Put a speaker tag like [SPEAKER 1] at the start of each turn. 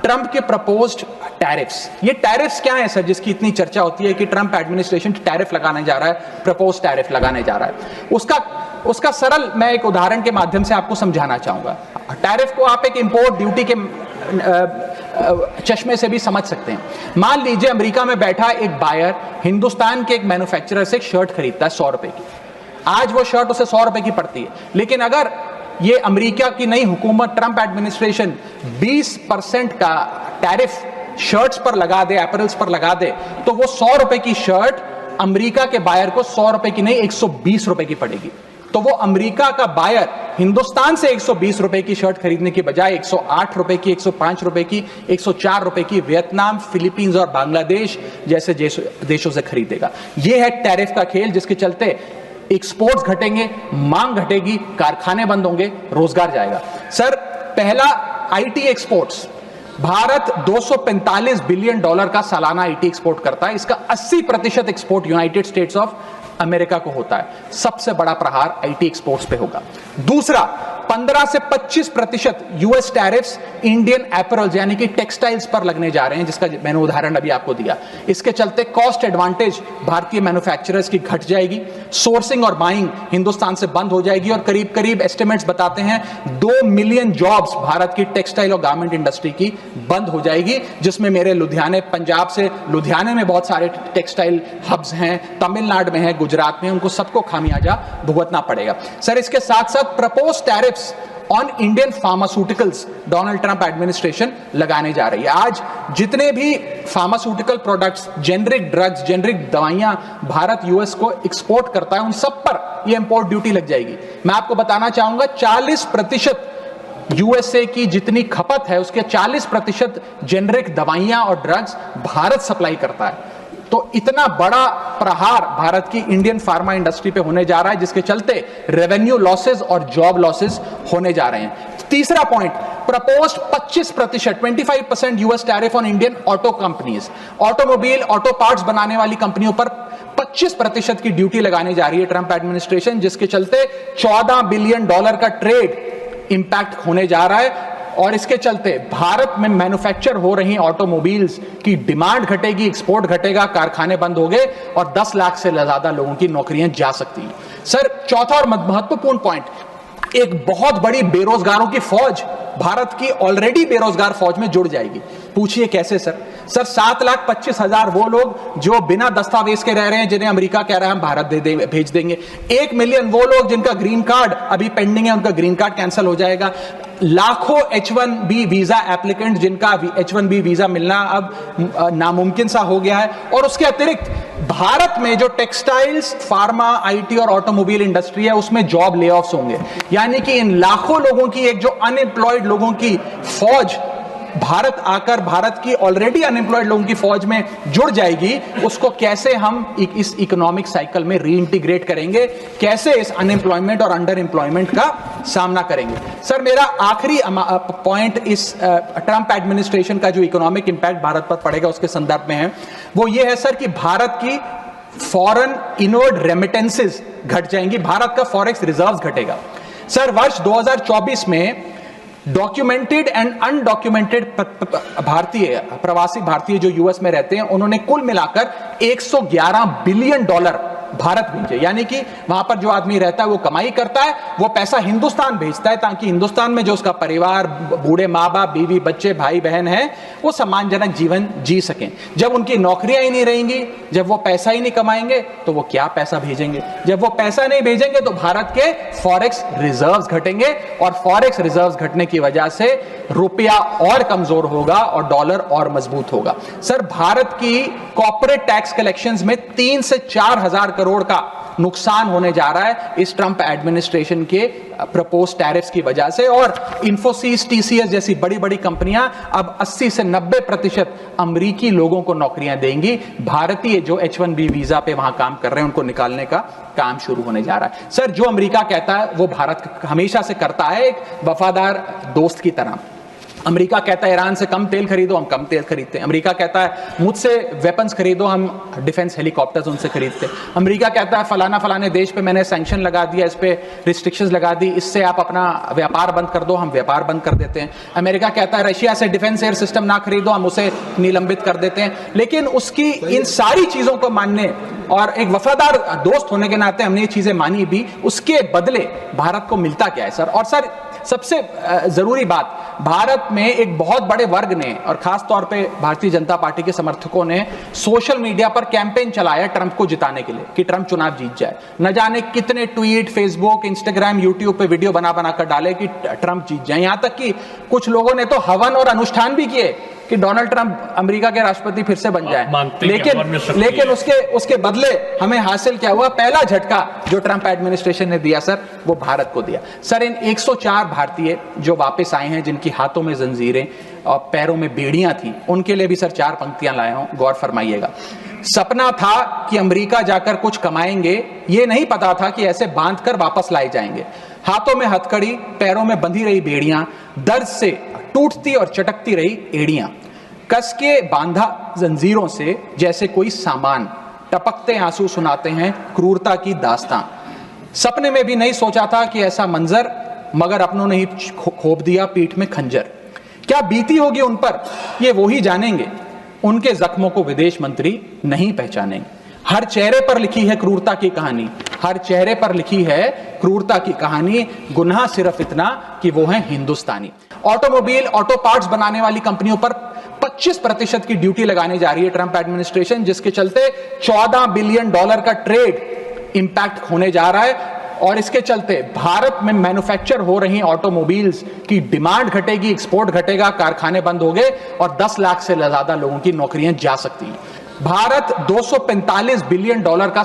[SPEAKER 1] Trump के proposed tariffs, ये tariffs क्या है सर जिसकी इतनी चर्चा होती है कि ट्रंप एडमिनिस्ट्रेशन टैरिफ लगाने जा रहा है, प्रपोज टैरिफ लगाने जा रहा है। उसका सरल मैं एक उदाहरण के माध्यम से आपको समझाना चाहूंगा। टैरिफ को आप एक इंपोर्ट ड्यूटी के चश्मे से भी समझ सकते हैं। मान लीजिए अमेरिका में बैठा एक बायर हिंदुस्तान के एक मैन्युफैक्चरर से एक शर्ट खरीदता है 100 रुपए की। आज वो शर्ट उसे 100 रुपए की पड़ती है, लेकिन अगर ये अमेरिका की नई हुकूमत ट्रंप एडमिनिस्ट्रेशन 20% का टैरिफ शर्ट्स पर लगा दे, अपैरल्स पर लगा दे, तो वो 100 रुपए की शर्ट अमेरिका के बायर को 100 रुपए की नहीं 120 रुपए की पड़ेगी। तो वो अमेरिका का बायर हिंदुस्तान से 120 रुपए की शर्ट खरीदने की बजाय 108 रुपए की, 105 रुपए की, 104 रुपए की वियतनाम, फिलीपींस और बांग्लादेश जैसे देशों से खरीदेगा। यह है टैरिफ का खेल, जिसके चलते एक्सपोर्ट्स घटेंगे, मांग घटेगी, कारखाने बंद होंगे, रोजगार जाएगा। सर पहला IT exports, Bharat 245 billion dollar का सालाना आईटी एक्सपोर्ट करता है। इसका 80% export United states of America को होता है। सबसे बड़ा प्रहार आईटी एक्सपोर्ट्स पे होगा। दूसरा, 15 से 25% यूएस टैरिफ्स इंडियन एपरल्स यानी कि टेक्सटाइल्स पर लगने जा रहे हैं, जिसका मैंने उदाहरण अभी आपको दिया। इसके चलते कॉस्ट एडवांटेज भारतीय मैन्युफैक्चरर्स की घट जाएगी, सोर्सिंग और बाइंग हिंदुस्तान से बंद हो जाएगी और करीब करीब एस्टिमेट्स बताते हैं 2 मिलियन जॉब्स भारत की टेक्सटाइल और गारमेंट इंडस्ट्री की बंद हो जाएगी, जिसमें मेरे लुधियाने, पंजाब से लुधियाने में बहुत सारे टेक्सटाइल हब्स हैं, तमिलनाडु में है, गुजरात में, उनको सबको खामियाजा भुगतना पड़ेगा। सर इसके साथ साथ propose tariffs on Indian pharmaceuticals Donald Trump administration लगाने जा रही है। आज जितने भी pharmaceutical products, generic drugs, generic दवाइयां भारत यूएस को एक्सपोर्ट करता है, उन सब पर यह इंपोर्ट ड्यूटी लग जाएगी। मैं आपको बताना चाहूंगा 40% यूएसए की जितनी खपत है उसके 40% जेनरिक दवाइयां और ड्रग्स भारत सप्लाई करता है। तो इतना बड़ा प्रहार भारत की इंडियन फार्मा इंडस्ट्री पे होने जा रहा है, जिसके चलते रेवेन्यू लॉसेस और जॉब लॉसेस होने जा रहे हैं। तीसरा point, proposed 25% US tariff on Indian auto companies, automobile, auto parts बनाने वाली कंपनियों पर 25% की ड्यूटी लगाने जा रही है ट्रंप एडमिनिस्ट्रेशन, जिसके चलते $14 बिलियन का ट्रेड इंपैक्ट होने जा रहा है। और इसके चलते भारत में मैन्युफैक्चर हो रही ऑटोमोबाइल्स की डिमांड घटेगी, एक्सपोर्ट घटेगा, कारखाने बंद हो गए और 10 लाख से ज्यादा लोगों की नौकरियां जा सकती हैं। सर चौथा और महत्वपूर्ण पॉइंट, एक बहुत बड़ी बेरोजगारों की फौज भारत की ऑलरेडी बेरोजगार फौज में जुड़ जाएगी। पूछिए कैसे सर? 7,25,000 वो लोग जो बिना दस्तावेज के रह रहे हैं, जिन्हें अमेरिका कह रहा है हम भारत भेज देंगे। 1 मिलियन वो लोग जिनका ग्रीन कार्ड अभी पेंडिंग है, उनका ग्रीन कार्ड कैंसिल हो जाएगा। लाखों H1B वीजा एप्लीकेंट जिनका H1B वीजा मिलना अब नामुमकिन सा हो गया है। और उसके अतिरिक्त भारत में जो टेक्सटाइल्स, फार्मा, आईटी और ऑटोमोबाइल इंडस्ट्री है, उसमें जॉब ले ऑफ्स होंगे। यानी कि इन लाखों लोगों की एक जो अनएम्प्लॉयड लोगों की फौज भारत आकर भारत की ऑलरेडी अनएम्प्लॉयड लोगों की फौज में जुड़ जाएगी, उसको कैसे हम इस इकोनॉमिक साइकिल में रीइंटीग्रेट करेंगे, कैसे इस अनएम्प्लॉयमेंट और अंडर एम्प्लॉयमेंट का सामना करेंगे। सर मेरा आखिरी पॉइंट इस ट्रंप एडमिनिस्ट्रेशन का जो इकोनॉमिक इंपैक्ट भारत पर पड़ेगा उसके संदर्भ में है, वो ये है सर कि भारत की फॉरेन इनवर्ड रेमिटेंसेस घट जाएंगी, भारत का फॉरेक्स रिजर्व्स घटेगा। सर वर्ष 2024 में डॉक्यूमेंटेड एंड अनडॉक्यूमेंटेड भारतीय, प्रवासी भारतीय जो यूएस में रहते हैं, उन्होंने कुल मिलाकर $111 बिलियन भारत भेजे। यानी कि वहां पर जो आदमी रहता है वो कमाई करता है, वो पैसा हिंदुस्तान भेजता है ताकि हिंदुस्तान में जो उसका परिवार, बूढ़े माँ बाप, बीवी, बच्चे, भाई बहन है, वो सम्मानजनक जीवन जी सकें। जब उनकी नौकरियां ही नहीं रहेंगी, जब वो पैसा ही नहीं कमाएंगे, तो वो क्या पैसा भेजेंगे? जब वो पैसा नहीं भेजेंगे तो भारत के फॉरेक्स रिजर्व्स घटेंगे और फॉरेक्स रिजर्व्स घटने की वजह से रुपया और कमजोर होगा और डॉलर और मजबूत होगा। सर भारत की कॉर्पोरेट टैक्स कलेक्शंस में 3 से 4 हजार करोड़ का नुकसान होने जा रहा है इस ट्रंप एडमिनिस्ट्रेशन के प्रपोज टैरिफ्स की वजह से। और इंफोसिस, टीसीएस जैसी बड़ी बड़ी कंपनियां अब 80 से 90% अमेरिकी लोगों को नौकरियां देंगी। भारतीय जो H1B वीजा पे वहां काम कर रहे हैं उनको निकालने का काम शुरू होने जा रहा है। सर जो अमेरिका कहता है वो भारत हमेशा से करता है, एक वफादार दोस्त की तरह। अमेरिका कहता है ईरान से कम तेल खरीदो, हम कम तेल खरीदते हैं। अमेरिका कहता है मुझसे वेपन्स खरीदो, हम डिफेंस हेलीकॉप्टर्स उनसे खरीदते हैं। अमेरिका कहता है फलाने देश पे मैंने सैंक्शन लगा दिया, इस पे रिस्ट्रिक्शंस लगा दी, इससे आप अपना व्यापार बंद कर दो, हम व्यापार बंद कर देते हैं। अमेरिका कहता है रशिया से डिफेंस एयर सिस्टम ना खरीदो, हम उसे निलंबित कर देते हैं। लेकिन उसकी इन सारी चीजों को मानने और एक वफादार दोस्त होने के नाते हमने ये चीजें मानी भी, उसके बदले भारत को मिलता क्या है सर? और सर सबसे जरूरी बात, भारत में एक बहुत बड़े वर्ग ने और खास तौर पे भारतीय जनता पार्टी के समर्थकों ने सोशल मीडिया पर कैंपेन चलाया ट्रंप को जिताने के लिए कि ट्रंप चुनाव जीत जाए। न जाने कितने ट्वीट, फेसबुक, इंस्टाग्राम, यूट्यूब पे वीडियो बना कर डाले कि ट्रंप जीत जाए। यहां तक कि कुछ लोगों ने तो हवन और अनुष्ठान भी किए कि डोनाल्ड ट्रंप अमेरिका के राष्ट्रपति फिर से बन जाए। लेकिन उसके बदले हमें हासिल क्या हुआ? पहला झटका जो ट्रंप एडमिनिस्ट्रेशन ने दिया सर, वो भारत को दिया। सर इन 104 भारतीय जो वापस आए हैं, जिनकी हाथों में जंजीरें और पैरों में बेड़ियां थी, उनके लिए भी सर 4 पंक्तियां लाया हूं, गौर फरमाइएगा। सपना था कि अमेरिका जाकर कुछ कमाएंगे, ये नहीं पता था कि ऐसे बांध कर वापस लाए जाएंगे। हाथों में हथकड़ी, पैरों में बंधी रही बेड़ियां, दर्द से टूटती और चटकती रही एड़ियां, कस के बांधा जंजीरों से जैसे कोई सामान, टपकते आंसू सुनाते हैं क्रूरता की दास्तां। सपने में भी नहीं सोचा था कि ऐसा मंजर, मगर अपनों ने ही खोप दिया पीठ में खंजर। क्या बीती होगी उन पर, ये वो ही जानेंगे, उनके जख्मों को विदेश मंत्री नहीं पहचानेंगे। हर चेहरे पर लिखी है क्रूरता की कहानी, हर चेहरे पर लिखी है क्रूरता की कहानी, गुनाह सिर्फ इतना कि वो है हिंदुस्तानी। ऑटोमोबाइल, ऑटो पार्ट्स बनाने वाली कंपनियों पर 25% की ड्यूटी लगाने जा रही है ट्रंप एडमिनिस्ट्रेशन, जिसके चलते $14 बिलियन का ट्रेड इंपैक्ट होने जा रहा है। और इसके चलते भारत में मैन्युफैक्चर हो रही ऑटोमोबाइल्स की डिमांड घटेगी, एक्सपोर्ट घटेगा, कारखाने बंद हो गए और 10 लाख से ज्यादा लोगों की नौकरियां जा सकती हैं। भारत $245 बिलियन का